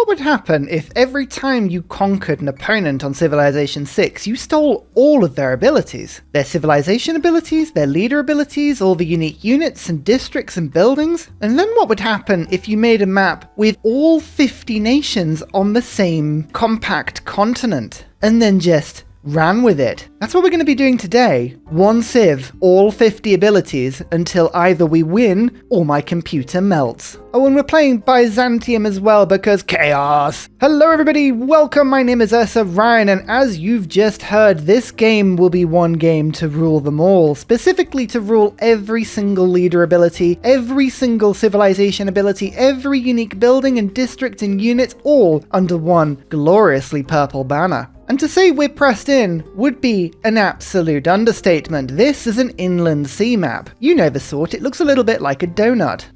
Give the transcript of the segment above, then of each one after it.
what would happen if every time you conquered an opponent on Civilization 6, you stole all of their abilities? Their civilization abilities, their leader abilities, all the unique units and districts and buildings? And then what would happen if you made a map with all 50 nations on the same compact continent, and then just ran with it? That's what we're going to be doing today. One civ, all 50 abilities, until either we win or my computer melts. Oh, and we're playing Byzantium as well because chaos! Hello everybody, welcome, my name is Ursa Ryan, and as you've just heard, this game will be one game to rule them all. Specifically to rule every single leader ability, every single civilization ability, every unique building and district and unit, all under one gloriously purple banner. And to say we're pressed in would be an absolute understatement. This is an inland sea map. You know the sort, it looks a little bit like a donut.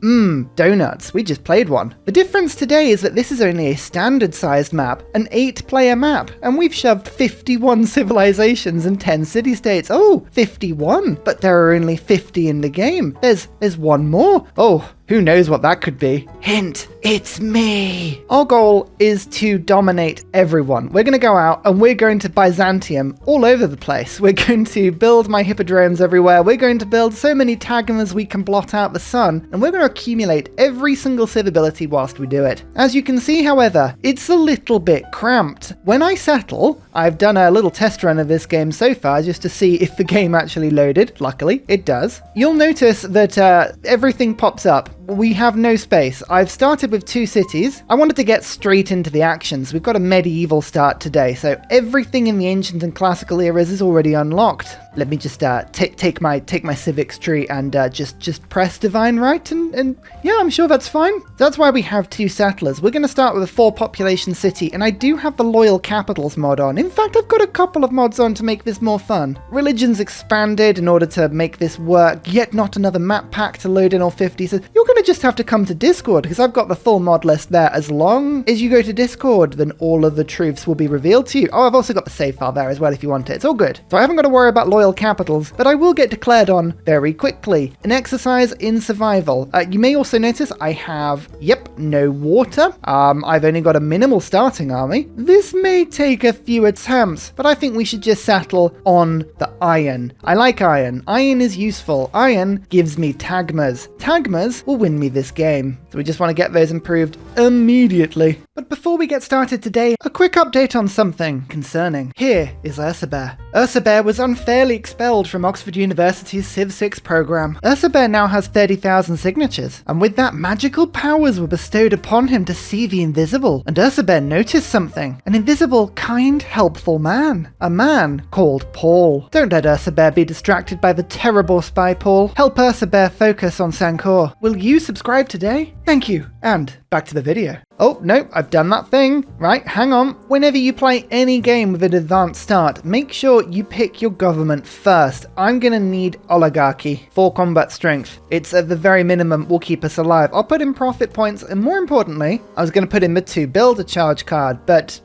Donuts, we just played one. The difference today is that this is only a standard sized map, an 8-player map, and we've shoved 51 civilizations and 10 city-states. Oh, 51, but there are only 50 in the game. There's one more. Oh, who knows what that could be? Hint, it's me! Our goal is to dominate everyone. We're going to go out and we're going to Byzantium all over the place. We're going to build my hippodromes everywhere. We're going to build so many tagmas we can blot out the sun, and we're going to accumulate every single civ ability whilst we do it. As you can see, however, it's a little bit cramped. When I settle, I've done a little test run of this game so far just to see if the game actually loaded. Luckily, it does. You'll notice that everything pops up. We have no space. I've started with 2 cities. I wanted to get straight into the actions. We've got a medieval start today, so everything in the ancient and classical eras is already unlocked. Let me just take my civics tree and just press divine right, and yeah, I'm sure that's fine. That's why we have 2 settlers. We're going to start with a 4 population city, and I do have the loyal capitals mod on. In fact, I've got a couple of mods on to make this more fun. Religion's expanded in order to make this work, yet not another map pack to load in all 50, so you're going to just have to come to Discord, because I've got the full mod list there. As long as you go to Discord, then all of the truths will be revealed to you. Oh, I've also got the save file there as well if you want it. It's all good. So I haven't got to worry about loyal capitals, but I will get declared on very quickly. An exercise in survival. You may also notice I have, no water. I've only got a minimal starting army. This may take a few attempts, but I think we should just settle on the iron. I like iron. Iron is useful. Iron gives me tagmas. Tagmas will win me this game. So we just want to get those improved immediately. But before we get started today, a quick update on something concerning. Here is Ursa Bear. Ursa Bear was unfairly expelled from Oxford University's Civ 6 program. Ursa Bear now has 30,000 signatures, and with that, magical powers were bestowed upon him to see the invisible. And Ursa Bear noticed something. An invisible, kind, helpful man. A man called Paul. Don't let Ursa Bear be distracted by the terrible spy Paul. Help Ursa Bear focus on Sankor. Will you subscribe today? Thank you, and back to the video. Oh, no, I've done that thing. Right, hang on. Whenever you play any game with an advanced start, make sure you pick your government first. I'm going to need oligarchy for combat strength. It's at the very minimum will keep us alive. I'll put in profit points, and more importantly, I was going to put in the 2 build a charge card, but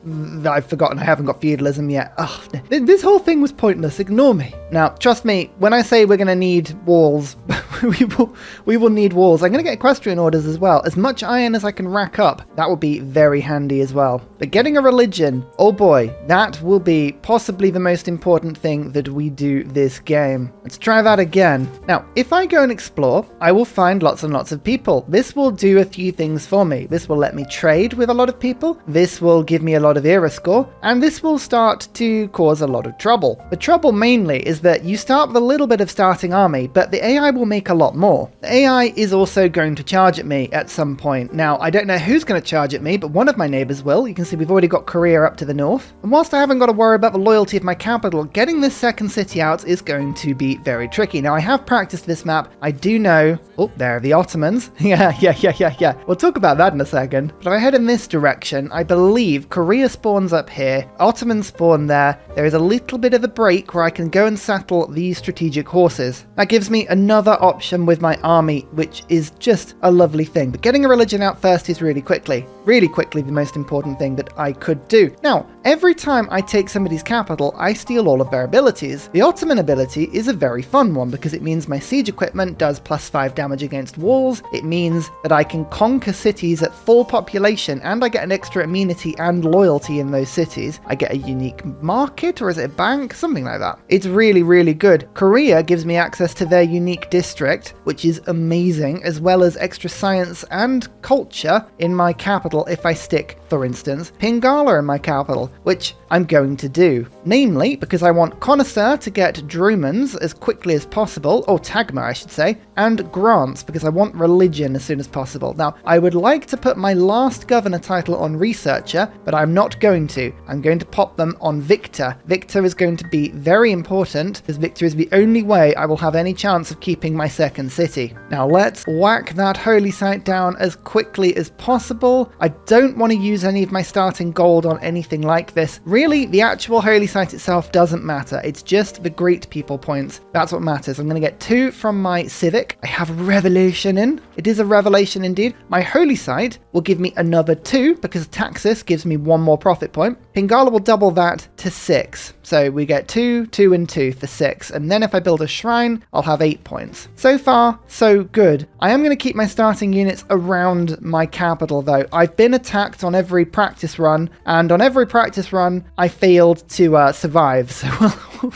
I've forgotten I haven't got feudalism yet. Ugh, this whole thing was pointless. Ignore me. Now, trust me, when I say we're going to need walls, we will need walls. I'm going to get equestrian orders as well. As much iron as I can rack up, that will be very handy as well. But getting a religion, oh boy, that will be possibly the most important thing that we do this game. Let's try that again. Now, if I go and explore, I will find lots and lots of people. This will do a few things for me. This will let me trade with a lot of people. This will give me a lot of era score, and this will start to cause a lot of trouble. The trouble mainly is that you start with a little bit of starting army, but the AI will make a lot more. The AI is also going to charge at me at some point. Now, I don't know who's going to charge at me, but one of my neighbors will. You can see we've already got Korea up to the north. And whilst I haven't got to worry about the loyalty of my capital, getting this second city out is going to be very tricky. Now, I have practiced this map. I do know... Oh, there are the Ottomans. Yeah. We'll talk about that in a second. But if I head in this direction, I believe Korea spawns up here. Ottomans spawn there. There is a little bit of a break where I can go and settle these strategic horses. That gives me another option with my army, which is just a lovely thing. But getting a religion out first is really quickly the most important thing that I could do. Now, every time I take somebody's capital, I steal all of their abilities. The Ottoman ability is a very fun one because it means my siege equipment does +5 damage against walls. It means that I can conquer cities at full population and I get an extra immunity and loyalty in those cities. I get a unique market, or is it a bank? Something like that. It's really, really good. Korea gives me access to their unique district, which is amazing, as well as extra science and culture in my capital if I stick, for instance, Pingala in my capital, which I'm going to do. Namely, because I want Connoisseur to get Drumans as quickly as possible, or Tagma I should say, and Grants because I want Religion as soon as possible. Now, I would like to put my last governor title on Researcher, but I'm not going to. I'm going to pop them on Victor. Victor is going to be very important, because Victor is the only way I will have any chance of keeping my second city. Now let's whack that holy site down as quickly as possible. I don't want to use any of my starting gold on anything like this. Really, the actual holy site itself doesn't matter. It's just the great people points. That's what matters. I'm going to get 2 from my civic. I have revelation in. It is a revelation indeed. My holy site will give me another 2 because Taxis gives me 1 more profit point. Pingala will double that to 6. So we get 2, 2 and 2 for 6. And then if I build a shrine, I'll have 8 points. So far, so good. I am going to keep my starting units around my capital though. I've been attacked on every practice run, and on every practice run, I failed to survive. So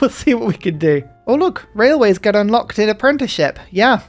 we'll see what we can do. Oh look, railways get unlocked in apprenticeship. Yeah,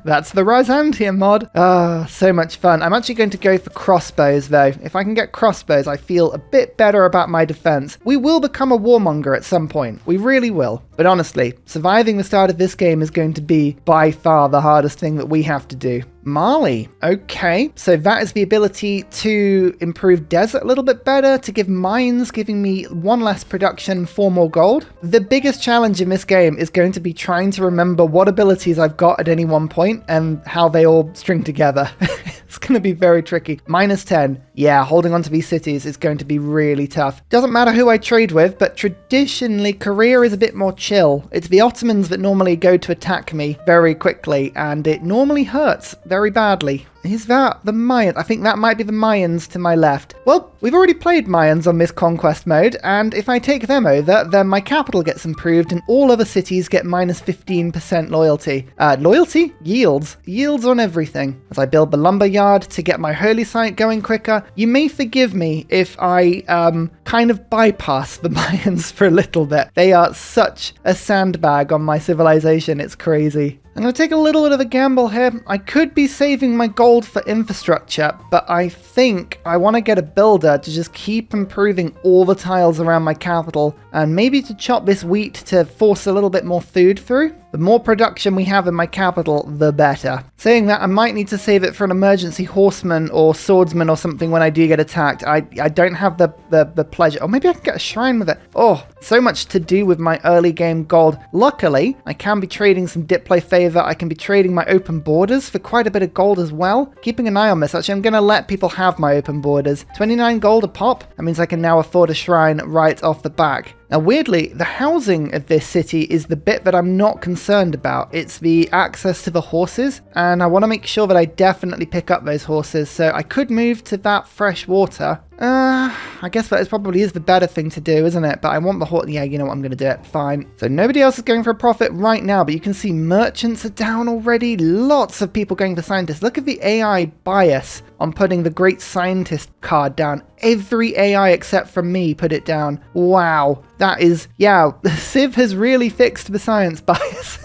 that's the Byzantium mod. Ah, so much fun. I'm actually going to go for crossbows though. If I can get crossbows, I feel a bit better about my defense. We will become a warmonger at some point. We really will. But honestly, surviving the start of this game is going to be by far the hardest thing that we have to do. Mali. Okay, so that is the ability to improve desert a little bit better, to give mines, giving me 1 less production, 4 more gold. The biggest challenge in this game is going to be trying to remember what abilities I've got at any one point and how they all string together. It's going to be very tricky. -10. Yeah, holding on to these cities is going to be really tough. Doesn't matter who I trade with, but traditionally Korea is a bit more chill. It's the Ottomans that normally go to attack me very quickly, and it normally hurts very badly. Is that the Mayans? I think that might be the Mayans to my left. Well, we've already played Mayans on this conquest mode, and if I take them over, then my capital gets improved and all other cities get -15% loyalty. Loyalty? Yields. Yields on everything. As I build the lumber yard to get my holy site going quicker, you may forgive me if I kind of bypass the Mayans for a little bit. They are such a sandbag on my civilization, it's crazy. I'm going to take a little bit of a gamble here. I could be saving my gold for infrastructure, but I think I want to get a builder to just keep improving all the tiles around my capital, and maybe to chop this wheat to force a little bit more food through. The more production we have in my capital, the better. Saying that, I might need to save it for an emergency horseman or swordsman or something when I do get attacked. I don't have the pleasure. Or maybe I can get a shrine with it. Oh, so much to do with my early game gold. Luckily, I can be trading some diplo favor. I can be trading my open borders for quite a bit of gold as well. Keeping an eye on this. Actually, I'm going to let people have my open borders. 29 gold a pop. That means I can now afford a shrine right off the back. Now, weirdly, the housing of this city is the bit that I'm not concerned about. It's the access to the horses, and I want to make sure that I definitely pick up those horses, so I could move to that fresh water. I guess that probably is the better thing to do, isn't it? But I want the horse. Yeah, you know what? I'm going to do it. Fine. So nobody else is going for a profit right now, but you can see merchants are down already. Lots of people going for scientists. Look at the AI bias on putting the great scientist card down. Every AI except for me put it down. Wow. That is, yeah, Civ has really fixed the science bias.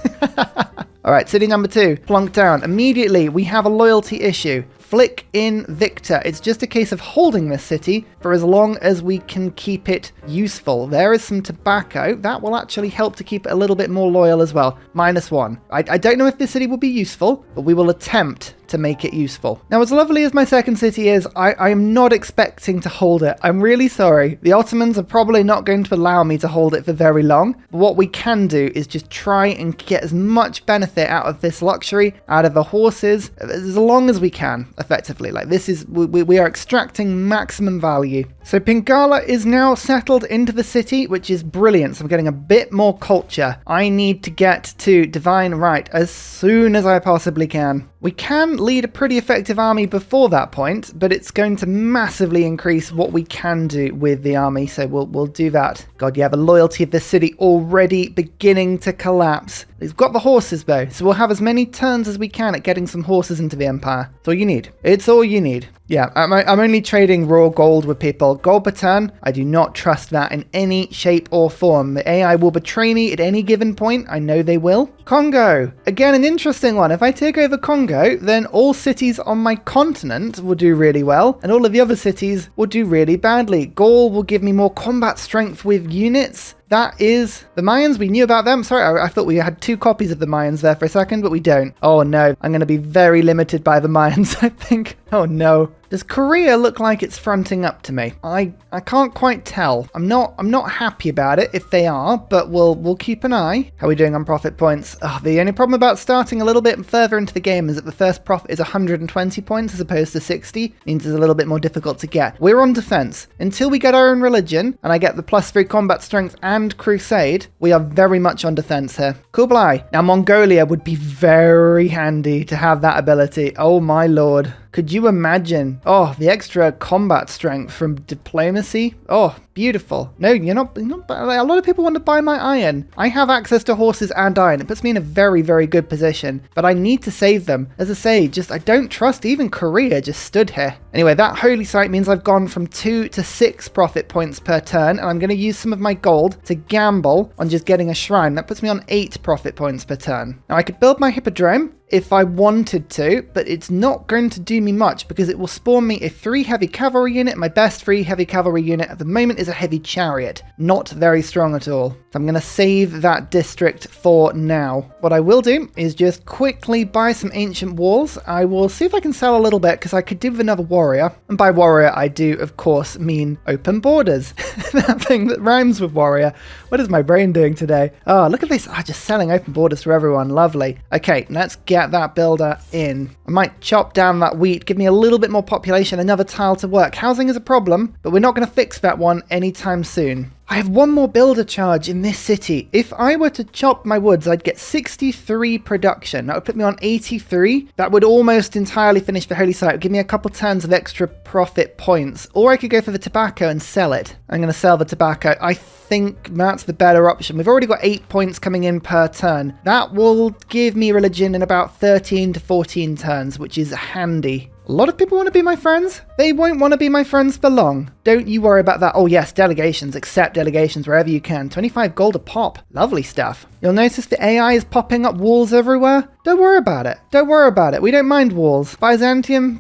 All right, city number 2, plunked down. Immediately, we have a loyalty issue. Flick in Victor. It's just a case of holding this city for as long as we can keep it useful. There is some tobacco. That will actually help to keep it a little bit more loyal as well. -1. I don't know if this city will be useful, but we will attempt to make it useful. Now, as lovely as my second city is, I am not expecting to hold it. I'm really sorry. The Ottomans are probably not going to allow me to hold it for very long. But what we can do is just try and get as much benefit out of this luxury, out of the horses, as long as we can, effectively. Like, this is, we are extracting maximum value. So Pingala is now settled into the city, which is brilliant. So I'm getting a bit more culture. I need to get to Divine Right as soon as I possibly can. We can lead a pretty effective army before that point, but it's going to massively increase what we can do with the army, so we'll do that. God, yeah, the loyalty of the city already beginning to collapse. It's got the horses though, so we'll have as many turns as we can at getting some horses into the empire. It's all you need. It's all you need. Yeah, I'm only trading raw gold with people. Gold per turn, I do not trust that in any shape or form. The AI will betray me at any given point. I know they will. Congo. Again, an interesting one. If I take over Congo, then all cities on my continent will do really well, and all of the other cities will do really badly. Gaul will give me more combat strength with units. That is the Mayans. We knew about them. Sorry, I thought we had 2 copies of the Mayans there for a second, but we don't. Oh no, I'm going to be very limited by the Mayans, I think. Oh no. Does Korea look like it's fronting up to me? I can't quite tell. I'm not happy about it if they are, but we'll keep an eye. How are we doing on profit points? The only problem about starting a little bit further into the game is that the first profit is 120 points as opposed to 60. Means it's a little bit more difficult to get. We're on defense. Until we get our own religion and I get the +3 combat strength and Crusade, we are very much on defense here. Kublai. Now Mongolia would be very handy to have that ability. Oh my lord. Could you imagine? Oh, the extra combat strength from diplomacy. Oh, beautiful. No, you're not. A lot of people want to buy my iron. I have access to horses and iron. It puts me in a very, very good position, but I need to save them. As I say, I don't trust even Korea just stood here. Anyway, that holy site means I've gone from 2 to 6 profit points per turn, and I'm going to use some of my gold to gamble on just getting a shrine. That puts me on 8 profit points per turn. Now I could build my hippodrome if I wanted to, but it's not going to do me much because it will spawn me a 3 heavy cavalry unit. My best 3 heavy cavalry unit at the moment is a heavy chariot. Not very strong at all. So I'm going to save that district for now. What I will do is just quickly buy some ancient walls. I will see if I can sell a little bit because I could do with another warrior. And by warrior, I do, of course, mean open borders. That thing that rhymes with warrior. What is my brain doing today? Oh, look at this. Just selling open borders to everyone. Lovely. Okay, let's get that builder in. I might chop down that wheat, give me a little bit more population, another tile to work. Housing is a problem, but we're not going to fix that one anytime soon. I have one more builder charge in this city. If I were to chop my woods, I'd get 63 production. That would put me on 83. That would almost entirely finish the holy site. It would give me a couple turns of extra profit points. Or I could go for the tobacco and sell it. I'm going to sell the tobacco. I think that's the better option. We've already got 8 points coming in per turn. That will give me religion in about 13 to 14 turns, which is handy. A lot of people want to be my friends. They won't want to be my friends for long. Don't you worry about that. Oh yes, delegations. Accept delegations wherever you can. 25 gold a pop. Lovely stuff. You'll notice the AI is popping up walls everywhere. Don't worry about it. Don't worry about it. We don't mind walls. Byzantium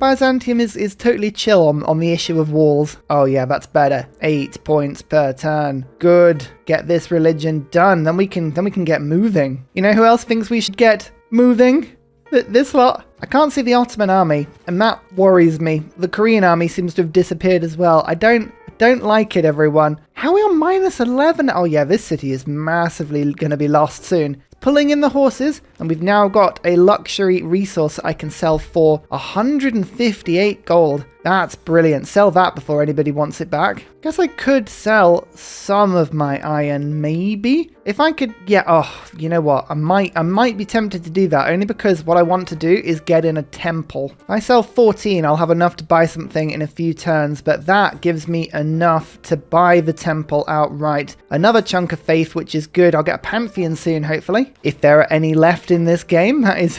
is totally chill on the issue of walls. Oh yeah, that's better. 8 points per turn. Good. Get this religion done. Then we can get moving. You know who else thinks we should get moving? This lot. I can't see the Ottoman army, and that worries me. The Korean army seems to have disappeared as well. I don't like it, everyone. How are we on -11? Oh yeah, this city is massively going to be lost soon. Pulling in the horses, and we've now got a luxury resource I can sell for 158 gold. That's brilliant. Sell that before anybody wants it back. Guess I could sell some of my iron, maybe? If I could, yeah, oh, you know what? I might be tempted to do that, only because what I want to do is get in a temple. If I sell 14, I'll have enough to buy something in a few turns, but that gives me enough to buy the temple outright. Another chunk of faith, which is good. I'll get a Pantheon soon, hopefully. If there are any left in this game, that is...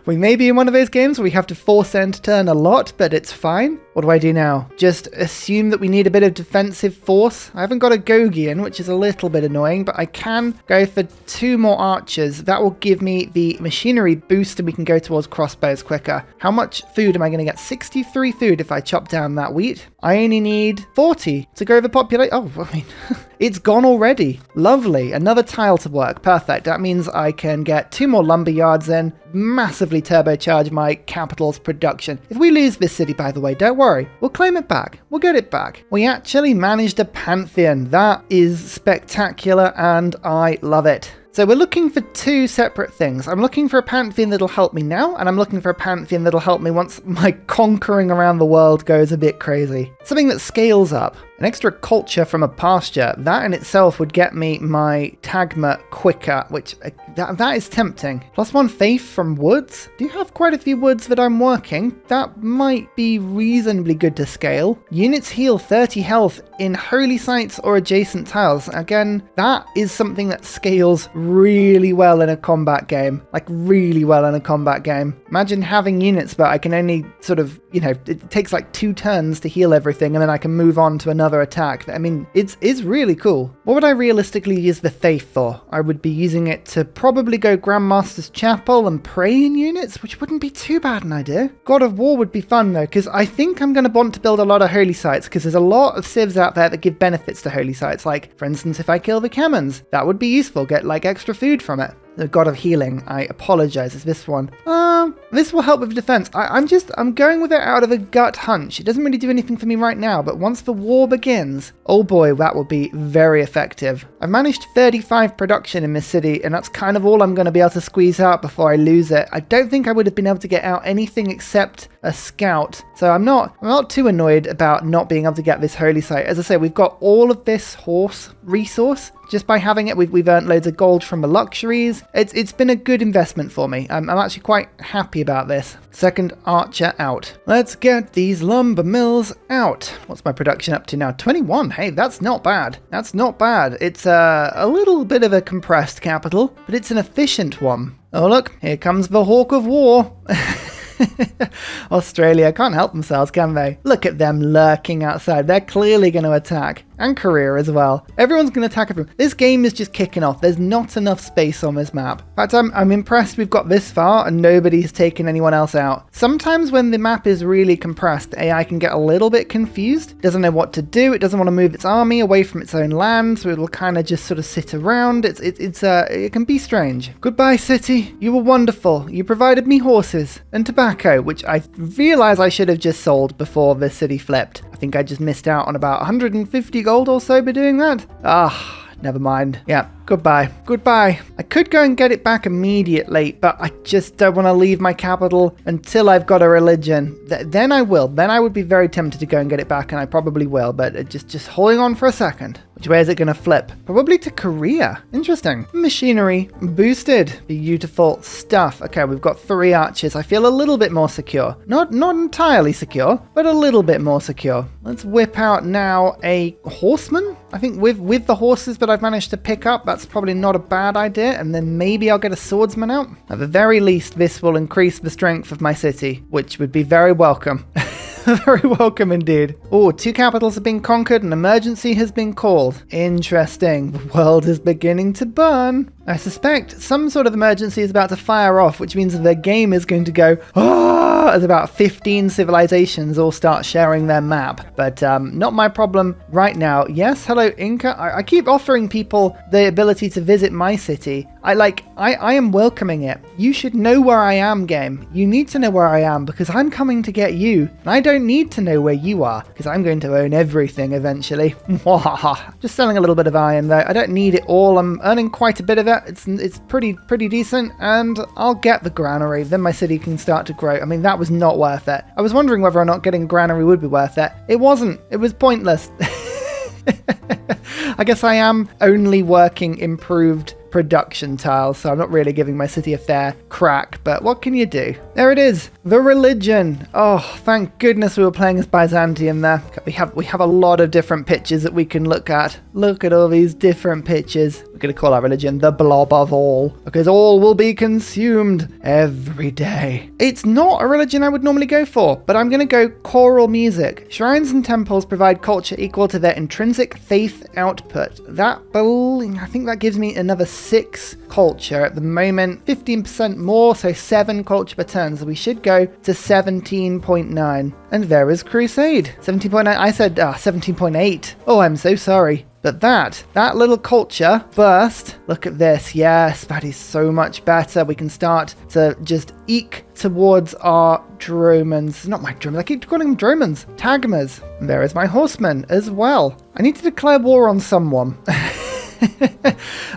We may be in one of those games where we have to force end turn a lot, but it's fine. What do I do now? Just assume that we need a bit of defensive force. I haven't got a Gogian, which is a little bit annoying, but I can go for 2 more archers. That will give me the machinery boost and we can go towards crossbows quicker. How much food am I going to get? 63 food if I chop down that wheat. I only need 40 to grow the population. Oh, I mean, it's gone already. Lovely. Another tile to work. Perfect. That means I can get 2 more lumber yards in. Massively turbocharge my capital's production. If we lose this city, by the way, don't worry. We'll claim it back. We'll get it back. We actually managed a Pantheon. That is spectacular and I love it. So we're looking for 2 separate things. I'm looking for a Pantheon that'll help me now, and I'm looking for a Pantheon that'll help me once my conquering around the world goes a bit crazy. Something that scales up. An extra culture from a pasture. That in itself would get me my tagma quicker, which that is tempting. +1 faith from woods. Do you have quite a few woods that I'm working? That might be reasonably good to scale. Units heal 30 health in holy sites or adjacent tiles. Again, that is something that scales really well in a combat game. Like really well in a combat game. Imagine having units, but I can only sort of, you know, it takes like 2 turns to heal everything and then I can move on to another attack. I mean, it's really cool. What would I realistically use the faith for? I would be using it to probably go Grandmaster's Chapel and pray in units, which wouldn't be too bad an idea. God of War would be fun though, because I think I'm going to want to build a lot of holy sites, because there's a lot of civs out there that give benefits to holy sites. Like, for instance, if I kill the Camons, that would be useful, get like extra food from it. The God of Healing, I apologize, is this one. This will help with defense. I'm going with it out of a gut hunch. It doesn't really do anything for me right now, but once the war begins, oh boy, that will be very effective. I've managed 35 production in this city, and that's kind of all I'm going to be able to squeeze out before I lose it. I don't think I would have been able to get out anything except a scout, so I'm not too annoyed about not being able to get this holy site. As I say, we've got all of this horse resource. Just by having it, we've earned loads of gold from the luxuries. It's been a good investment for me. I'm actually quite happy about this. Second archer out. Let's get these lumber mills out. What's my production up to now? 21. Hey, that's not bad. That's not bad. It's a little bit of a compressed capital, but it's an efficient one. Oh look, here comes the Hawk of War. Australia can't help themselves, can they? Look at them lurking outside. They're clearly going to attack. And Korea as well. Everyone's going to attack everyone. This game is just kicking off. There's not enough space on this map. In fact, I'm impressed we've got this far and nobody's taken anyone else out. Sometimes when the map is really compressed, AI can get a little bit confused. It doesn't know what to do. It doesn't want to move its army away from its own land, so it'll kind of just sort of sit around. It can be strange. Goodbye, city. You were wonderful. You provided me horses and tobacco, which I realize I should have just sold before the city flipped. I think I just missed out on about 150 gold or so by doing that. Never mind. Yeah, goodbye. Goodbye. I could go and get it back immediately, but I just don't want to leave my capital until I've got a religion. Then I will. Then I would be very tempted to go and get it back, and I probably will, but just holding on for a second. Which way is it going to flip? Probably to Korea. Interesting. Machinery boosted. Beautiful stuff. Okay, we've got 3 archers. I feel a little bit more secure. Not entirely secure, but a little bit more secure. Let's whip out now a horseman. I think with the horses that I've managed to pick up, that's probably not a bad idea. And then maybe I'll get a swordsman out. At the very least, this will increase the strength of my city, which would be very welcome. Very welcome indeed. Oh, 2 capitals have been conquered. An emergency has been called. Interesting. The world is beginning to burn. I suspect some sort of emergency is about to fire off, which means that the game is going to go, as about 15 civilizations all start sharing their map. But not my problem right now. Yes, hello Inca. I keep offering people the ability to visit my city. I am welcoming it. You should know where I am, game. You need to know where I am because I'm coming to get you. And I don't need to know where you are because I'm going to own everything eventually. Just selling a little bit of iron though. I don't need it all. I'm earning quite a bit of it. It's pretty decent, and I'll get the granary. Then my city can start to grow. I mean, that was not worth it. I was wondering whether or not getting granary would be worth it. It wasn't. It was pointless. I guess I am only working improved production tiles, so I'm not really giving my city a fair crack, but what can you do? There it is, the religion. Oh, thank goodness we were playing as Byzantium there. We have a lot of different pictures that we can look at. Look at all these different pictures. We're going to call our religion the blob of all, because all will be consumed every day. It's not a religion I would normally go for, but I'm going to go choral music. Shrines and temples provide culture equal to their intrinsic faith output. I think that gives me another 6 culture at the moment, 15% more, so 7 culture per turn. So we should go to 17.9. And there is Crusade. 17.9. I said 17.8. Oh, I'm so sorry. But that little culture burst, look at this. Yes, that is so much better. We can start to just eke towards our dromans. Not my dromans, I keep calling them dromans. Tagmas. And there is my horseman as well. I need to declare war on someone.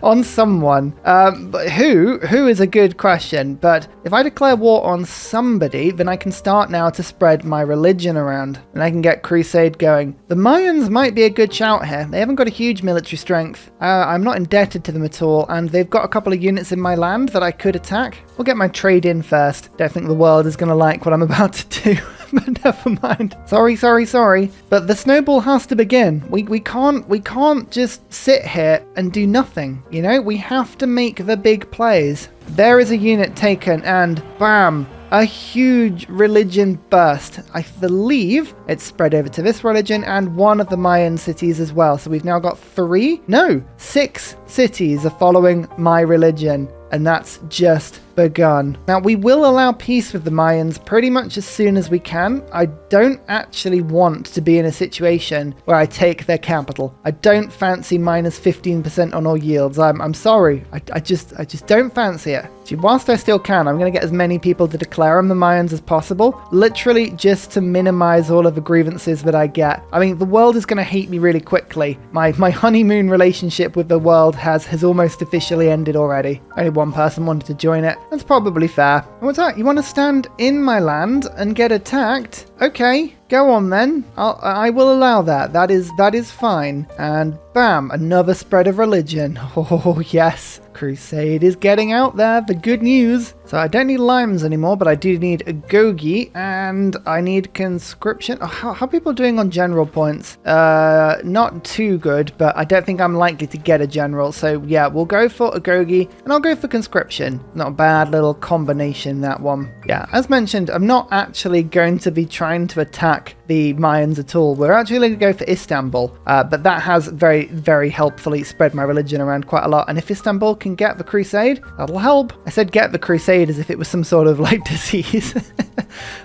on someone. But who is a good question. But if I declare war on somebody, then I can start now to spread my religion around, and I can get Crusade going. The Mayans might be a good shout here. They haven't got a huge military strength. I'm not indebted to them at all, and they've got a couple of units in my land that I could attack. We'll get my trade in first. Don't think the world is going to like what I'm about to do. But never mind. Sorry. But the snowball has to begin. We can't just sit here and do nothing. You know, we have to make the big plays. There is a unit taken, and bam, a huge religion burst. I believe it's spread over to this religion and one of the Mayan cities as well. So we've now got 6 cities are following my religion, and that's just begun. Now, we will allow peace with the Mayans pretty much as soon as we can. I don't actually want to be in a situation where I take their capital. I don't fancy minus 15% on all yields. I'm sorry. I just don't fancy it. See, whilst I still can, I'm going to get as many people to declare them the Mayans as possible, literally just to minimize all of the grievances that I get. I mean, the world is going to hate me really quickly. My honeymoon relationship with the world has almost officially ended already. Only one person wanted to join it. That's probably fair. What's that? You want to stand in my land and get attacked? Okay, go on then. I will allow that. That is fine. And bam, another spread of religion. Oh yes, Crusade is getting out there. The good news. So I don't need limes anymore, but I do need a Gogi, and I need conscription. Oh, how are people doing on general points? Not too good, but I don't think I'm likely to get a general. So yeah, we'll go for a Gogi, and I'll go for conscription. Not a bad little combination, that one. Yeah, as mentioned, I'm not actually going to be trying to attack the Mayans at all. We're actually going to go for Istanbul, but that has very, very helpfully spread my religion around quite a lot. And if Istanbul can get the Crusade, that'll help. I said get the Crusade as if it was some sort of like disease.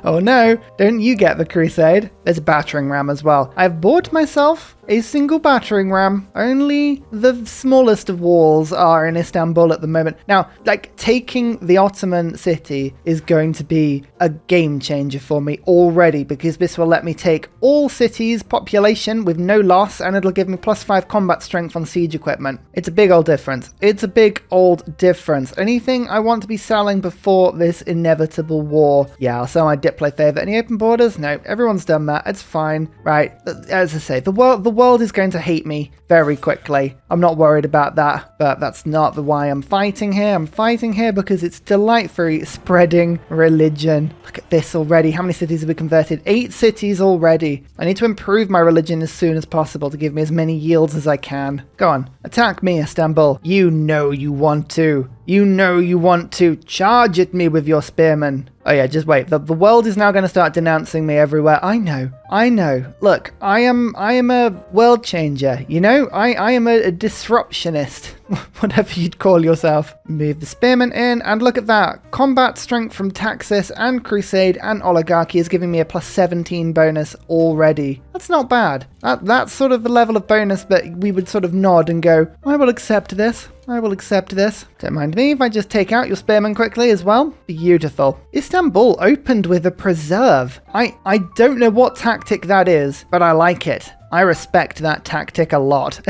Oh no, don't you get the Crusade. There's a battering ram as well. I've bought myself a single battering ram. Only the smallest of walls are in Istanbul at the moment. Now, like, taking the Ottoman city is going to be a game changer for me already, because this will let me take all cities' population with no loss, and it'll give me +5 combat strength on siege equipment. It's a big old difference. Anything I want to be selling before this inevitable war? Yeah, I'll sell my Diplo favor. Any open borders? No, everyone's done that. It's fine. Right, as I say, the world is going to hate me very quickly. I'm not worried about that, but that's not the why I'm fighting here. I'm fighting here because it's delightfully spreading religion. Look at this already. How many cities have we converted? 8 cities already. I need to improve my religion as soon as possible to give me as many yields as I can. Go on, attack me, Istanbul. You know you want to. Charge at me with your spearmen. Oh yeah, just wait. The world is now going to start denouncing me everywhere. I know. Look, I am a world changer, you know? I am a disruptionist. Whatever you'd call yourself. Move the spearmen in, and look at that. Combat strength from Taxis and Crusade and Oligarchy is giving me a +17 bonus already. That's not bad. That's sort of the level of bonus that we would sort of nod and go, I will accept this. Don't mind me if I just take out your spearmen quickly as well. Beautiful. Istanbul opened with a preserve. I don't know what tactic that is, but I like it. I respect that tactic a lot.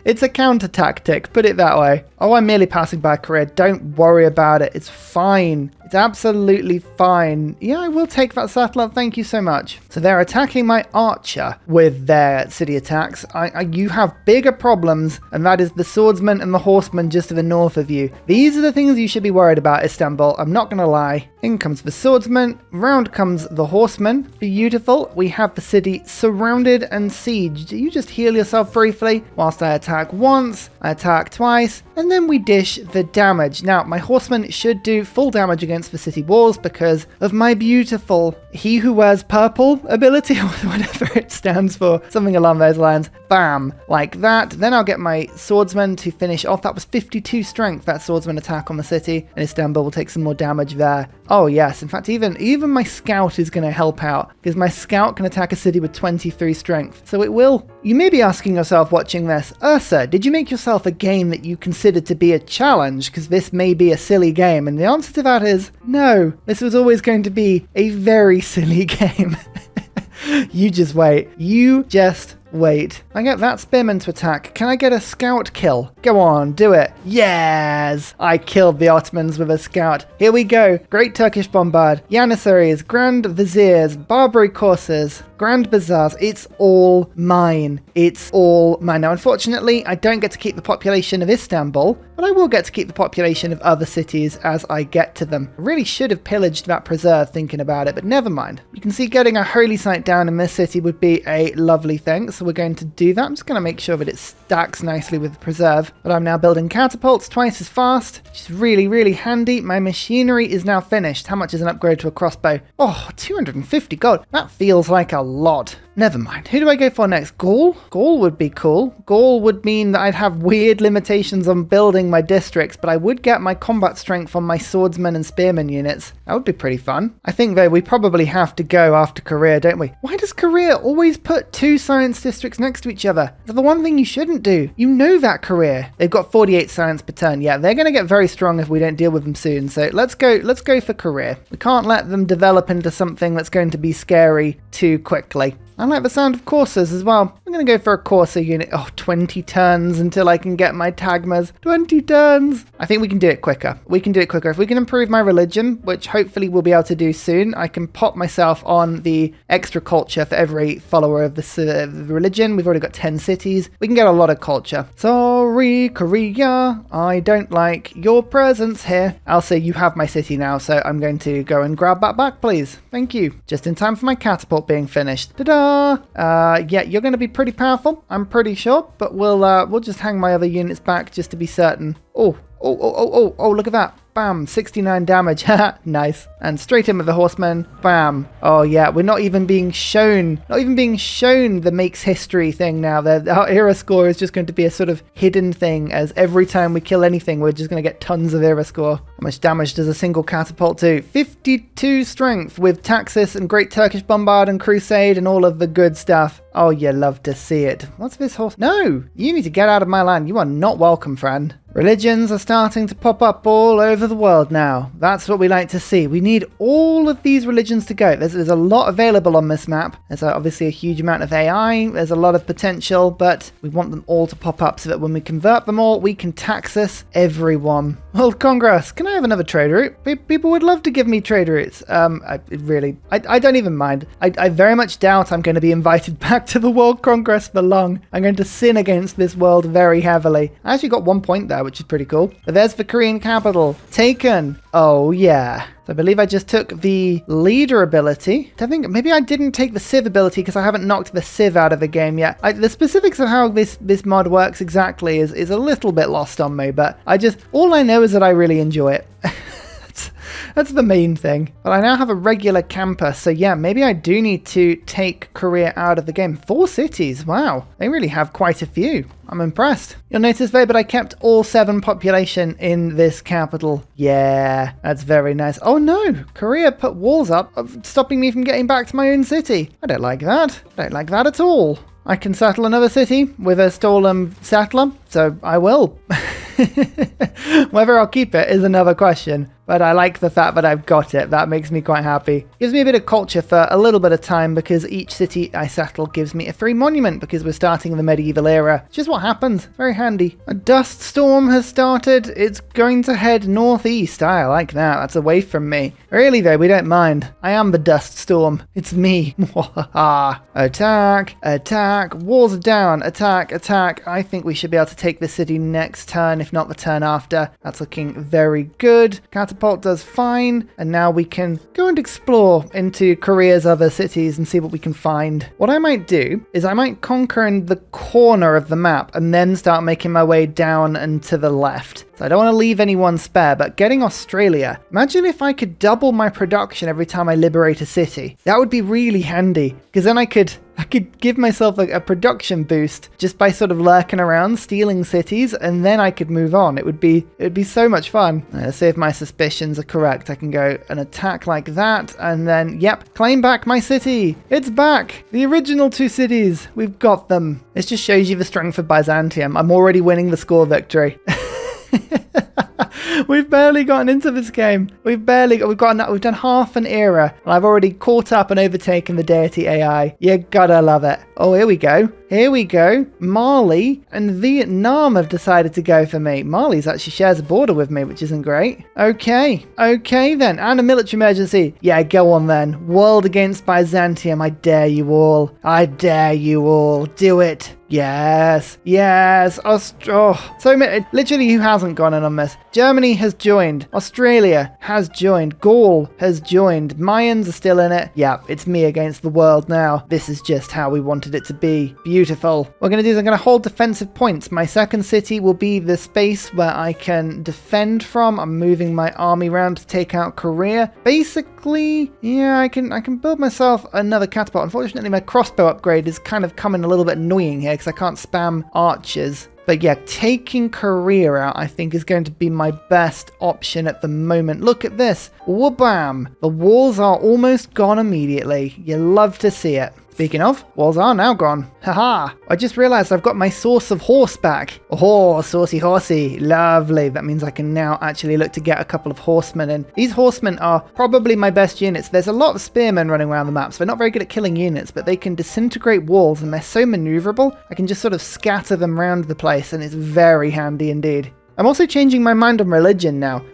It's a counter tactic, put it that way. Oh, I'm merely passing by Korea. Don't worry about it. It's fine. It's absolutely fine. Yeah, I will take that settler. Thank you so much. So they're attacking my archer with their city attacks. You have bigger problems, and that is the swordsman and the horseman just to the north of you. These are the things you should be worried about, Istanbul. I'm not going to lie. In comes the swordsman. Round comes the horseman. Beautiful. We have the city surrounded and sieged. You just heal yourself briefly whilst I attack once, I attack twice, and then we dish the damage. Now, my horseman should do full damage against the city walls because of my beautiful He Who Wears Purple ability, or whatever it stands for, something along those lines. Bam, like that. Then I'll get my swordsman to finish off. That was 52 strength, that swordsman attack on the city, and Istanbul will take some more damage there. Oh yes, in fact, even my scout is going to help out, because my scout can attack a city with 23 strength, so it will. You may be asking yourself watching this, Ursa, did you make yourself a game that you considered to be a challenge, because this may be a silly game? And the answer to that is no, this was always going to be a very silly game. You just wait. You just Wait, I get that spearman to attack. Can I get a scout kill? Go on, do it. Yes! I killed the Ottomans with a scout. Here we go. Great Turkish Bombard, Janissaries, Grand Viziers, Barbary Coursers, Grand Bazaars. It's all mine. It's all mine. Now, unfortunately, I don't get to keep the population of Istanbul, but I will get to keep the population of other cities as I get to them. I really should have pillaged that preserve thinking about it, but never mind. You can see getting a holy site down in this city would be a lovely thing, so we're going to do that. I'm just going to make sure that it stacks nicely with the preserve. But I'm now building catapults twice as fast, which is really, really handy. My machinery is now finished. How much is an upgrade to a crossbow? Oh, 250 gold. That feels like a lot. Never mind. Who do I go for next? Gaul? Gaul would be cool. Gaul would mean that I'd have weird limitations on building my districts, but I would get my combat strength on my swordsmen and spearmen units. That would be pretty fun. I think, though, we probably have to go after Korea, don't we? Why does Korea always put two science districts next to each other? That's the one thing you shouldn't do. You know that, Korea. They've got 48 science per turn. Yeah, they're going to get very strong if we don't deal with them soon. So let's go for Korea. We can't let them develop into something that's going to be scary too quickly. I like the sound of coursers as well. I'm going to go for a courser unit. Oh, 20 turns until I can get my tagmas. 20 turns. I think we can do it quicker. We can do it quicker. If we can improve my religion, which hopefully we'll be able to do soon, I can pop myself on the extra culture for every follower of the religion. We've already got 10 cities. We can get a lot of culture. Sorry, Korea. I don't like your presence here. I'll say you have my city now, so I'm going to go and grab that back, please. Thank you. Just in time for my catapult being finished. Ta-da! Yeah, you're going to be pretty powerful, I'm pretty sure, but we'll just hang my other units back just to be certain. Oh, look at that. Bam, 69 damage. Nice. And straight in with the horsemen. Bam. Oh yeah, we're not even being shown the makes history thing now. Our era score is just going to be a sort of hidden thing, as every time we kill anything, we're just going to get tons of era score. How much damage does a single catapult do? 52 strength with Taxis and Great Turkish Bombard and Crusade and all of the good stuff. Oh, you love to see it. What's this horse? No, you need to get out of my land. You are not welcome, friend. Religions are starting to pop up all over the world now. That's what we like to see. We need all of these religions to go. There's a lot available on this map. There's obviously a huge amount of AI. There's a lot of potential, but we want them all to pop up so that when we convert them all, we can taxus everyone. World Congress, can I have another trade route? People would love to give me trade routes. I don't even mind. I very much doubt I'm going to be invited back to the World Congress for long. I'm going to sin against this world very heavily. I actually got 1 point there, which is pretty cool. But there's the Korean capital. Taken. Oh, yeah. So I believe I just took the leader ability. I think maybe I didn't take the civ ability because I haven't knocked the civ out of the game yet. The specifics of how this mod works exactly is a little bit lost on me, but all I know is that I really enjoy it. That's the main thing. But I now have a regular camper, so yeah, maybe I do need to take Korea out of the game. 4 cities, wow. They really have quite a few. I'm impressed. You'll notice though, but I kept all 7 population in this capital. Yeah, that's very nice. Oh no, Korea put walls up, stopping me from getting back to my own city. I don't like that. I don't like that at all. I can settle another city with a stolen settler, so I will. Whether I'll keep it is another question. But I like the fact that I've got it. That makes me quite happy. Gives me a bit of culture for a little bit of time because each city I settle gives me a free monument because we're starting the medieval era. It's just what happens. Very handy. A dust storm has started. It's going to head northeast. I like that. That's away from me. Really though, we don't mind. I am the dust storm. It's me. Attack. Attack. Walls are down. Attack. Attack. I think we should be able to take this city next turn, if not the turn after. That's looking very good. Catapult does fine, and now we can go and explore into Korea's other cities and see what we can find. What I might do is I might conquer in the corner of the map and then start making my way down and to the left. So I don't want to leave anyone spare, but getting Australia. Imagine if I could double my production every time I liberate a city. That would be really handy, because then I could give myself a production boost just by sort of lurking around, stealing cities, and then I could move on. It would be so much fun. Let's see if my suspicions are correct. I can go and attack like that, and then, yep, claim back my city. It's back. The original 2 cities. We've got them. This just shows you the strength of Byzantium. I'm already winning the score victory. We've barely gotten into this game. We've done half an era, and I've already caught up and overtaken the Deity AI. You gotta love it. Oh, here we go. Here we go. Mali and Vietnam have decided to go for me. Mali's actually shares a border with me, which isn't great. Okay then. And a military emergency. Yeah, go on then. World against Byzantium. I dare you all. I dare you all. Do it. Yes. So many. Literally, who hasn't gone in on this? Germany has joined. Australia has joined. Gaul has joined. Mayans are still in it. Yeah, it's me against the world now. This is just how we wanted it to be. Beautiful. What I'm going to do is I'm going to hold defensive points. My second city will be the space where I can defend from. I'm moving my army around to take out Korea. Basically, yeah, I can build myself another catapult. Unfortunately, my crossbow upgrade is kind of coming a little bit annoying here, because I can't spam archers. But yeah, taking Korea out, I think, is going to be my best option at the moment. Look at this. Wabam! The walls are almost gone immediately. You love to see it. Speaking of, walls are now gone. Haha! I just realized I've got my source of horse back. Oh, saucy horsey. Lovely. That means I can now actually look to get a couple of horsemen in. These horsemen are probably my best units. There's a lot of spearmen running around the map, so they're not very good at killing units, but they can disintegrate walls, and they're so maneuverable. I can just sort of scatter them around the place, and it's very handy indeed. I'm also changing my mind on religion now.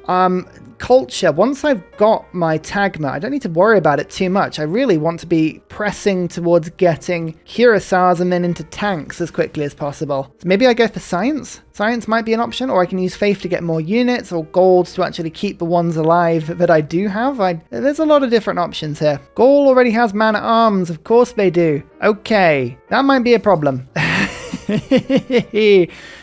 Culture, once I've got my Tagma, I don't need to worry about it too much. I really want to be pressing towards getting cuirassiers and then into tanks as quickly as possible. So maybe I go for science? Science might be an option, or I can use faith to get more units, or gold to actually keep the ones alive that I do have. There's a lot of different options here. Gaul already has man-at-arms, of course they do. Okay, that might be a problem.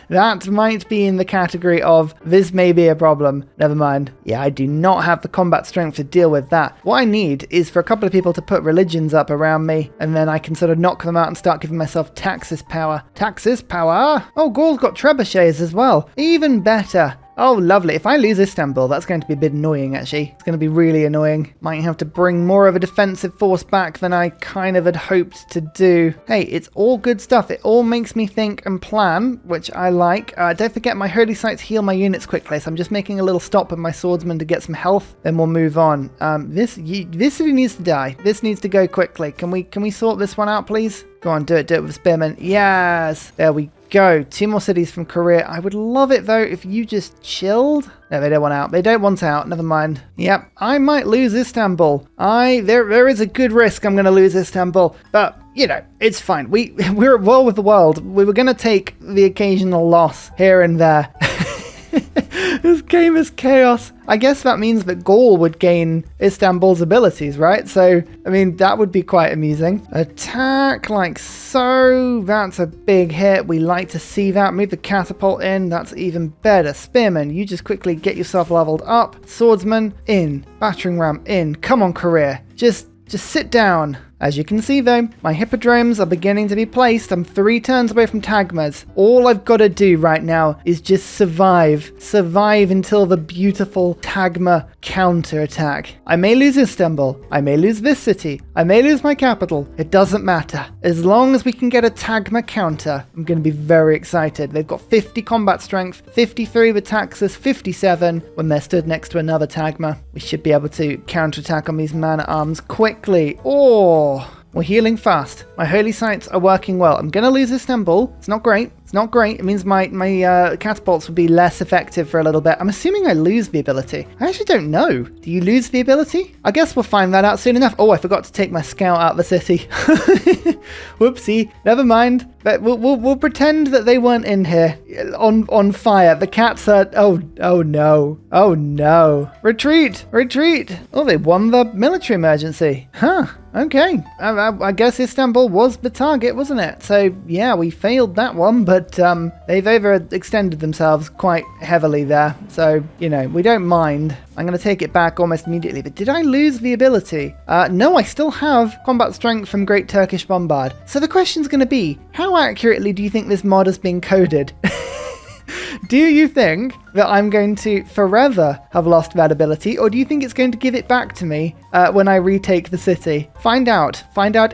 That might be in the category of this may be a problem. Never mind. Yeah, I do not have the combat strength to deal with that. What I need is for a couple of people to put religions up around me, and then I can sort of knock them out and start giving myself Taxis power. Taxis power? Oh, Gaul's got trebuchets as well. Even better. Oh, lovely. If I lose Istanbul, that's going to be a bit annoying, actually. It's going to be really annoying. Might have to bring more of a defensive force back than I kind of had hoped to do. Hey, it's all good stuff. It all makes me think and plan, which I like. Don't forget, my holy sites heal my units quickly, so I'm just making a little stop with my swordsman to get some health. Then we'll move on. This city needs to die. This needs to go quickly. Can we sort this one out, please? Go on, do it with spearmen. Yes! There we go. 2 more cities from Korea. I would love it, though, if you just chilled. No, they don't want out. They don't want out. Never mind. Yep, I might lose Istanbul. There is a good risk I'm going to lose Istanbul. But, you know, it's fine. We're at war with the world. We were going to take the occasional loss here and there. This game is chaos. I guess that means that Gaul would gain Istanbul's abilities, right? So, I mean, that would be quite amusing. Attack like so. That's a big hit. We like to see that. Move the catapult in. That's even better. Spearman, you just quickly get yourself leveled up. Swordsman, in. Battering ram, in. Come on, Korea. Just sit down. As you can see though, my hippodromes are beginning to be placed. I'm 3 turns away from Tagmas. All I've got to do right now is just survive. Survive until the beautiful Tagma counterattack. I may lose Istanbul. I may lose this city. I may lose my capital. It doesn't matter. As long as we can get a Tagma counter, I'm going to be very excited. They've got 50 combat strength, 53 with Taxus, 57 when they're stood next to another Tagma. We should be able to counterattack on these man-at-arms quickly. Oh, we're healing fast. My holy sites are working well. I'm going to lose Istanbul. It's not great. It's not great. It means my catapults will be less effective for a little bit. I'm assuming I lose the ability. I actually don't know. Do you lose the ability? I guess we'll find that out soon enough. Oh, I forgot to take my scout out of the city. Whoopsie. Never mind. But we'll pretend that they weren't in here on fire. The cats are... Oh no. Oh no. Retreat. Retreat. Oh, they won the military emergency. Huh. Okay. I guess Istanbul was the target, wasn't it? So, yeah, we failed that one, but they've overextended themselves quite heavily there. So, you know, we don't mind. I'm going to take it back almost immediately. But did I lose the ability? No, I still have combat strength from Great Turkish Bombard. So the question's going to be, how accurately do you think this mod has been coded? Do you think that I'm going to forever have lost that ability, or do you think it's going to give it back to me when I retake the city? Find out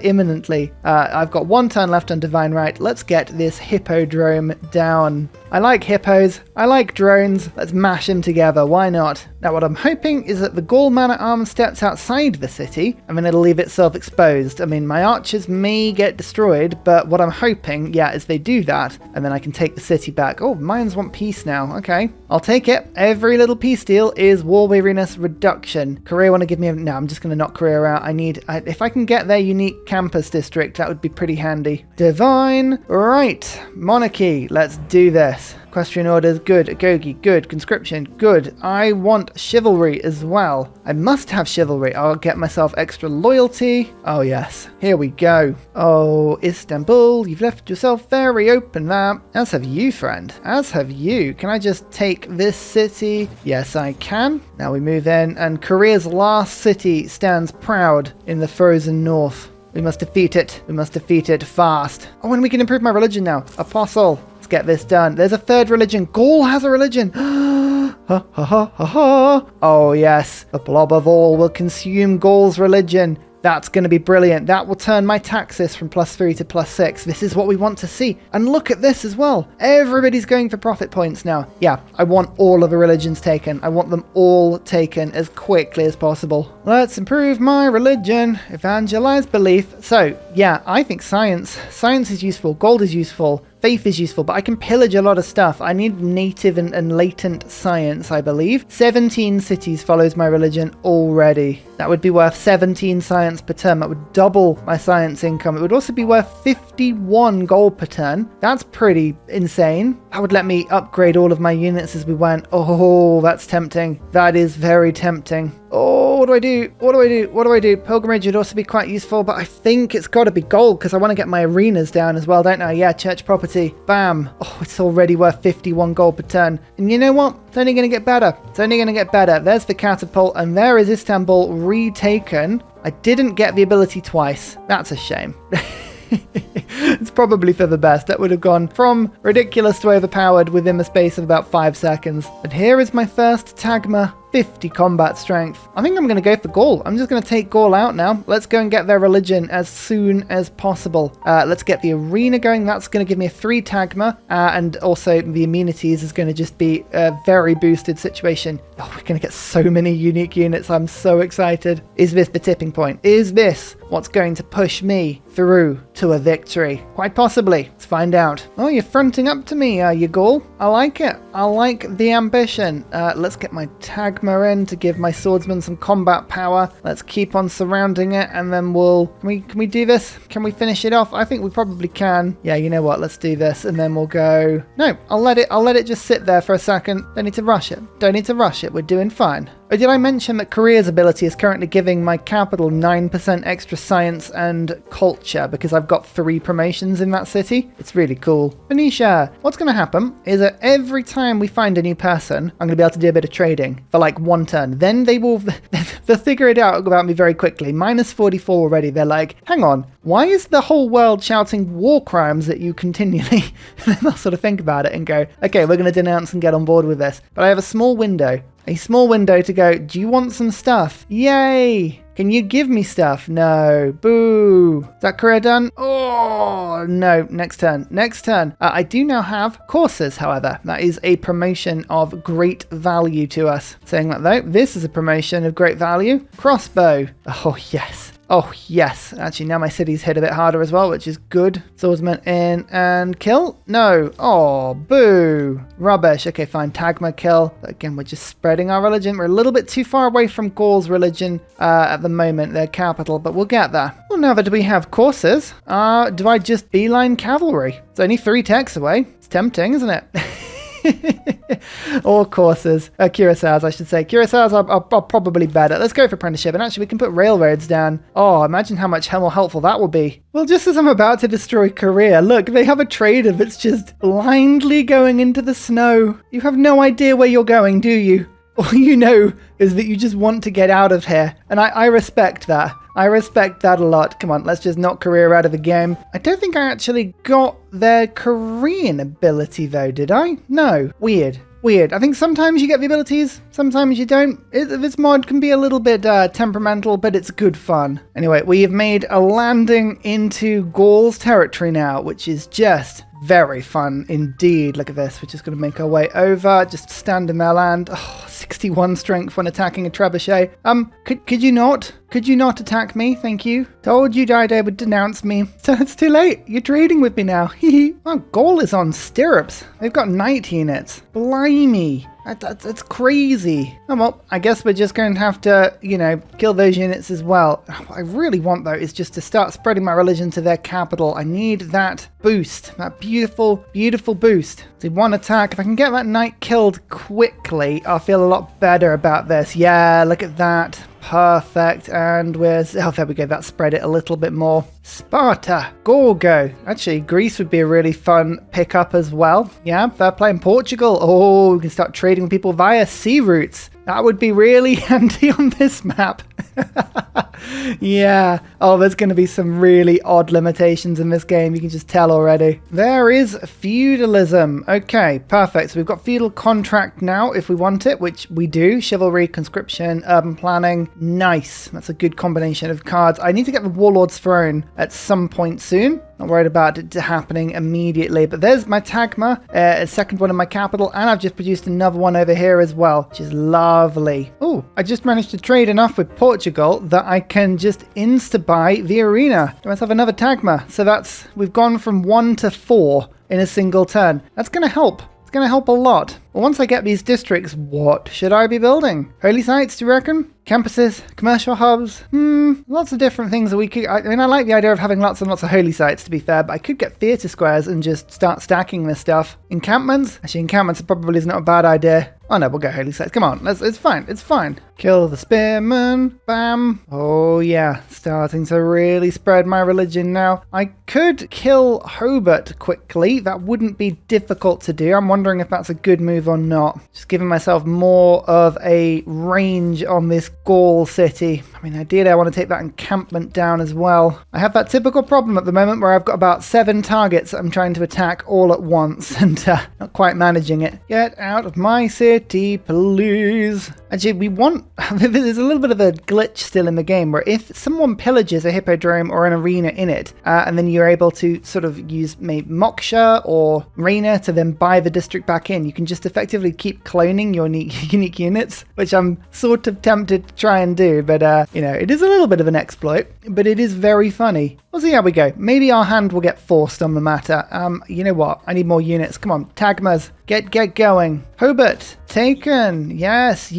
imminently. I've got 1 turn left on Divine Right. Let's get this hippodrome down. I like hippos, I like drones, let's mash them together, why not? Now what I'm hoping is that the Gaul man-at-arms steps outside the city, and then it'll leave itself exposed. I mean, my archers may get destroyed, but what I'm hoping, yeah, is they do that, and then I can take the city back. Oh, Mayans want peace now, okay. I'll take it. Every little peace deal is war weariness reduction. Korea want to give me no, I'm just going to knock Korea out. If I can get their unique campus district, that would be pretty handy. Divine, right, monarchy, let's do this. Equestrian orders, good. Agogi, good. Conscription, good. I want chivalry as well. I must have chivalry. I'll get myself extra loyalty. Oh, yes. Here we go. Oh, Istanbul, you've left yourself very open there. As have you, friend. As have you. Can I just take this city? Yes, I can. Now we move in, and Korea's last city stands proud in the frozen north. We must defeat it. We must defeat it fast. Oh, and we can improve my religion now. Apostle. Let's get this done. There's a 3rd religion. Gaul has a religion. Ha ha ha ha ha. Oh yes. The blob of all will consume Gaul's religion. That's going to be brilliant. That will turn my taxes from +3 to +6. This is what we want to see. And look at this as well. Everybody's going for profit points now. Yeah, I want all of the religions taken. I want them all taken as quickly as possible. Let's improve my religion. Evangelize belief. So, yeah, I think science. Science is useful. Gold is useful. Faith is useful, but I can pillage a lot of stuff. I need native and latent science, I believe. 17 cities follows my religion already. That would be worth 17 science per turn. That would double my science income. It would also be worth 51 gold per turn. That's pretty insane. That would let me upgrade all of my units as we went. Oh, that's tempting. That is very tempting. Oh, what do I do? What do I do? What do I do? Pilgrimage would also be quite useful, but I think it's got to be gold because I want to get my arenas down as well, don't I? Yeah, church property. Bam. Oh, it's already worth 51 gold per turn. And you know what? It's only going to get better. It's only going to get better. There's the catapult, and there is Istanbul retaken. I didn't get the ability twice. That's a shame. It's probably for the best. That would have gone from ridiculous to overpowered within the space of about 5 seconds. And here is my first Tagma. 50 combat strength. I think I'm going to go for Gaul. I'm just going to take Gaul out now. Let's go and get their religion as soon as possible. Let's get the arena going. That's going to give me a 3 Tagma. And also the amenities is going to just be a very boosted situation. Oh, we're going to get so many unique units. I'm so excited. Is this the tipping point? Is this what's going to push me through to a victory? Quite possibly. Let's find out. Oh, you're fronting up to me, are you, Gaul? I like it. I like the ambition. Let's get my Tagma in to give my swordsman some combat power. Let's keep on surrounding it, and then can we do this? Can we finish it off? I think we probably can. Yeah, you know what? Let's do this, and then we'll go. No, I'll let it just sit there for a second. Don't need to rush it. Don't need to rush it. We're doing fine. Oh, did I mention that Korea's ability is currently giving my capital 9% extra science and culture because I've got 3 promotions in that city? It's really cool. Phoenicia, what's going to happen is that every time we find a new person, I'm going to be able to do a bit of trading for like 1 turn. Then they'll figure it out about me very quickly. -44 already. They're like, hang on, why is the whole world shouting war crimes at you continually? And then they'll sort of think about it and go, okay, we're going to denounce and get on board with this. But I have a small window to go, do you want some stuff? Yay! Can you give me stuff? No. Boo. Is that Korea done? Oh, no. Next turn. Next turn. I do now have courses, however. That is a promotion of great value to us. Saying that though, this is a promotion of great value. Crossbow. Oh, yes. Oh, yes. Actually, now my city's hit a bit harder as well, which is good. Swordsman in and kill? No. Oh, boo. Rubbish. Okay, fine. Tagma kill. But again, we're just spreading our religion. We're a little bit too far away from Gaul's religion at the moment, their capital, but we'll get there. Well, now that we have courses, do I just beeline cavalry? It's only 3 techs away. It's tempting, isn't it? Or courses. Curaçaos, I should say. Curaçaos are probably better. Let's go for apprenticeship. And actually, we can put railroads down. Oh, imagine how much more helpful that will be. Well, just as I'm about to destroy Korea, look, they have a trader that's just blindly going into the snow. You have no idea where you're going, do you? All you know is that you just want to get out of here. And I respect that. I respect that a lot. Come on, let's just knock Korea out of the game. I don't think I actually got their Korean ability though, did I? No. Weird. weird. I think sometimes you get the abilities, sometimes you don't. This mod can be a little bit temperamental, but it's good fun. Anyway, we have made a landing into Gaul's territory now, which is just very fun indeed. Look at this. We're just going to make our way over, just stand in their land. Oh, 61 strength when attacking a trebuchet. Could you not? Could you not attack me? Thank you. Told you Dido would denounce me. So it's too late. You're trading with me now. Oh, Gaul is on stirrups. They've got knight units. Blimey. That's crazy. Oh, well, I guess we're just going to have to, kill those units as well. What I really want, though, is just to start spreading my religion to their capital. I need that boost, that beautiful, beautiful boost. So one attack. If I can get that knight killed quickly, I'll feel a lot better about this. Yeah, look at that. Perfect. And there we go. That spread it a little bit more. Sparta, Gorgo. Actually, Greece would be a really fun pickup as well. Yeah, fair play. In Portugal. Oh, we can start trading with people via sea routes. That would be really handy on this map. Yeah. Oh, there's going to be some really odd limitations in this game. You can just tell already. There is feudalism. Okay, perfect. So we've got feudal contract now if we want it, which we do. Chivalry, conscription, urban planning. Nice. That's a good combination of cards. I need to get the Warlord's Throne at some point soon. Not worried about it happening immediately. But there's my Tagma, a second one in my capital, and I've just produced another one over here as well, which is lovely. Oh, I just managed to trade enough with Portugal that I can just insta-buy the arena. Get myself another Tagma. So we've gone from 1 to 4 in a single turn. That's going to help. It's going to help a lot. Well, once I get these districts, what should I be building? Holy sites, do you reckon? Campuses, commercial hubs, lots of different things that we could. I like the idea of having lots and lots of holy sites, to be fair, but I could get theatre squares and just start stacking this stuff. Encampments? Actually, encampments probably is not a bad idea. Oh no, we'll go holy sites. Come on, it's fine, it's fine. Kill the spearmen, bam. Oh yeah, starting to really spread my religion now. I could kill Hobart quickly. That wouldn't be difficult to do. I'm wondering if that's a good move or not. Just giving myself more of a range on this Gaul city. I mean, ideally I want to take that encampment down as well. I have that typical problem at the moment where I've got about 7 targets that I'm trying to attack all at once and not quite managing it. Get out of my city, please. Actually, there's a little bit of a glitch still in the game where if someone pillages a hippodrome or an arena in it, and then you're able to sort of use maybe Moksha or Reina to then buy the district back in, you can just effectively keep cloning your unique units, which I'm sort of tempted to try and do, but it is a little bit of an exploit, but it is very funny. We'll see how we go. Maybe our hand will get forced on the matter. You know what? I need more units. Come on, Tagmas, get going. Hobart, taken. Yes,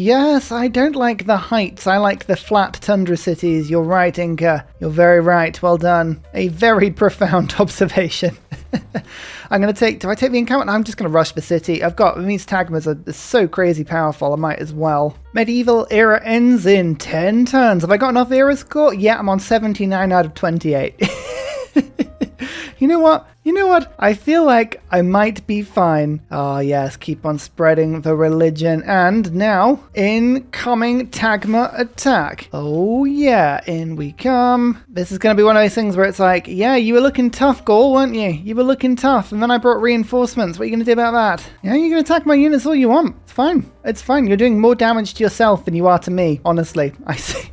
I don't like the heights. I like the flat tundra cities. You're right, Inca. You're very right. Well done. A very profound observation. Do I take the encampment? I'm just going to rush the city. These Tagmas are so crazy powerful, I might as well. Medieval era ends in 10 turns. Have I got enough era score? Yeah, I'm on 79 out of 28. You know what? I feel like I might be fine. Oh yes, keep on spreading the religion. And now, incoming Tagma attack. Oh yeah, in we come. This is going to be one of those things where it's like, yeah, you were looking tough, Gaul, weren't you? You were looking tough, and then I brought reinforcements. What are you going to do about that? Yeah, you can attack my units all you want. It's fine. It's fine. You're doing more damage to yourself than you are to me, honestly. I say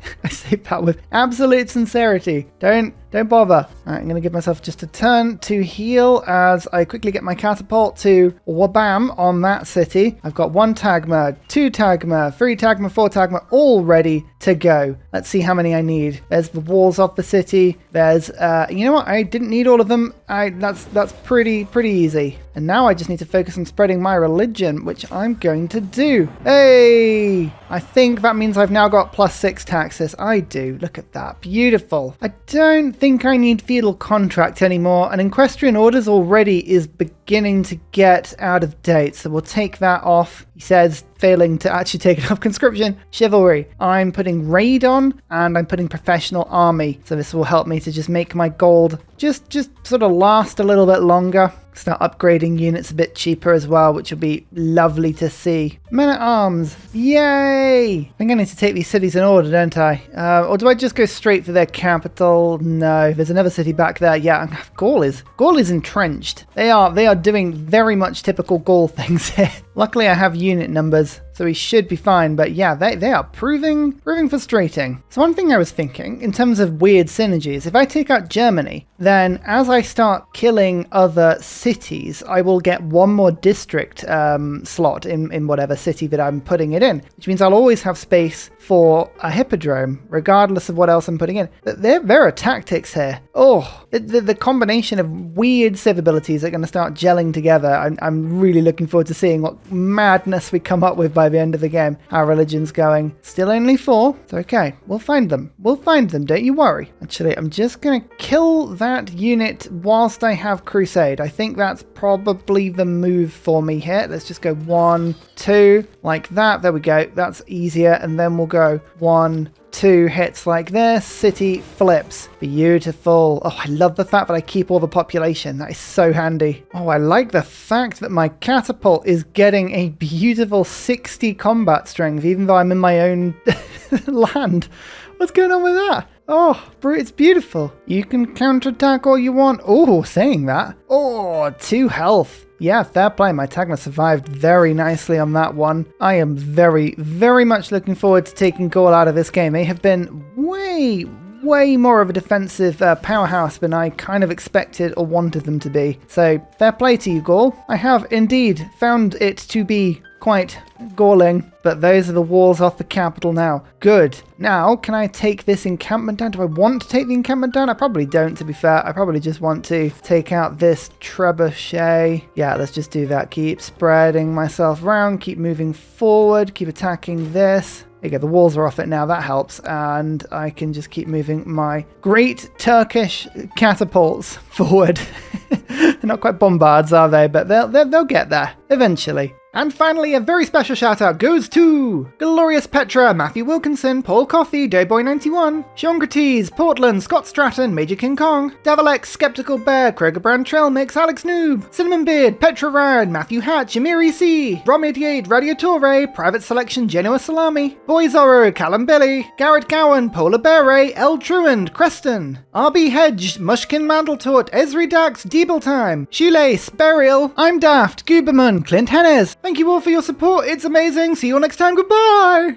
that with absolute sincerity. Don't bother. All right, I'm going to give myself just a turn to heal as I quickly get my catapult to wabam on that city. I've got 1 Tagma, 2 Tagma, 3 Tagma, 4 Tagma, all ready to go. Let's see how many I need. There's the walls of the city. There's, you know what? I didn't need all of them. That's pretty easy. And now I just need to focus on spreading my religion, which I'm going to do. Hey! I think that means I've now got +6 taxes. I do. Look at that. Beautiful. I don't think I need feudal contract anymore. And equestrian orders already is beginning to get out of date. So we'll take that off. He says, failing to actually take it off. Conscription, chivalry. I'm putting raid on, and I'm putting professional army. So this will help me to just make my gold just sort of last a little bit longer. Start upgrading units a bit cheaper as well, which will be lovely to see. Men-at-arms. Yay! I think I need to take these cities in order, don't I? Or do I just go straight for their capital? No, there's another city back there. Yeah, Gaul is entrenched. They are doing very much typical Gaul things here. Luckily, I have unit numbers, so we should be fine. But yeah, they are proving frustrating. So one thing I was thinking, in terms of weird synergies, if I take out Germany, then as I start killing other cities, I will get one more district slot in whatever city that I'm putting it in, which means I'll always have space for a hippodrome, regardless of what else I'm putting in. There are tactics here. Oh, the combination of weird civ abilities are going to start gelling together. I'm really looking forward to seeing what madness we come up with by the end of the game. Our religion's going. Still only 4. It's okay. We'll find them. Don't you worry. Actually, I'm just going to kill that unit whilst I have Crusade. I think that's probably the move for me here. Let's just go 1, 2, like that. There we go. That's easier. And then we'll go 1, 2 hits like this. City flips. Beautiful. Oh, I love the fact that I keep all the population. That is so handy. Oh, I like the fact that my catapult is getting a beautiful 60 combat strength, even though I'm in my own land. What's going on with that? Oh, it's beautiful. You can counterattack all you want. Oh, saying that. Oh, 2 health. Yeah, fair play. My Tagma survived very nicely on that one. I am very, very much looking forward to taking Gaul out of this game. They have been way more of a defensive powerhouse than I kind of expected or wanted them to be. So, fair play to you, Gaul. I have indeed found it to be quite galling, but those are the walls off the capital now. Good. Now, can I take this encampment down? Do I want to take the encampment down? I probably don't, to be fair. I probably just want to take out this trebuchet. Yeah, let's just do that. Keep spreading myself around, keep moving forward, keep attacking this. There you go, the walls are off it now, that helps, and I can just keep moving my great Turkish catapults forward. They're not quite bombards, are they? But they'll get there eventually. And finally, a very special shout out goes to Glorious Petra, Matthew Wilkinson, Paul Coffey, Dayboy91, Sean Gratis, Portland, Scott Stratton, Major King Kong, Davalex, Skeptical Bear, Krogerbrand Trailmix, Alex Noob, Cinnamon Beard, Petra Ryan, Matthew Hatch, Amiri C, Rom88, Radiatore, Private Selection, Genoa Salami, Boy Zorro, Callum Billy, Garrett Gowan, Polar Bear, L. Truand, Creston, RB Hedge, Mushkin Mandeltort, Esri Dax, Deeble Time, Shoelace, Burial, I'm Daft, Gooberman, Clint Hennes. Thank you all for your support. It's amazing. See you all next time. Goodbye.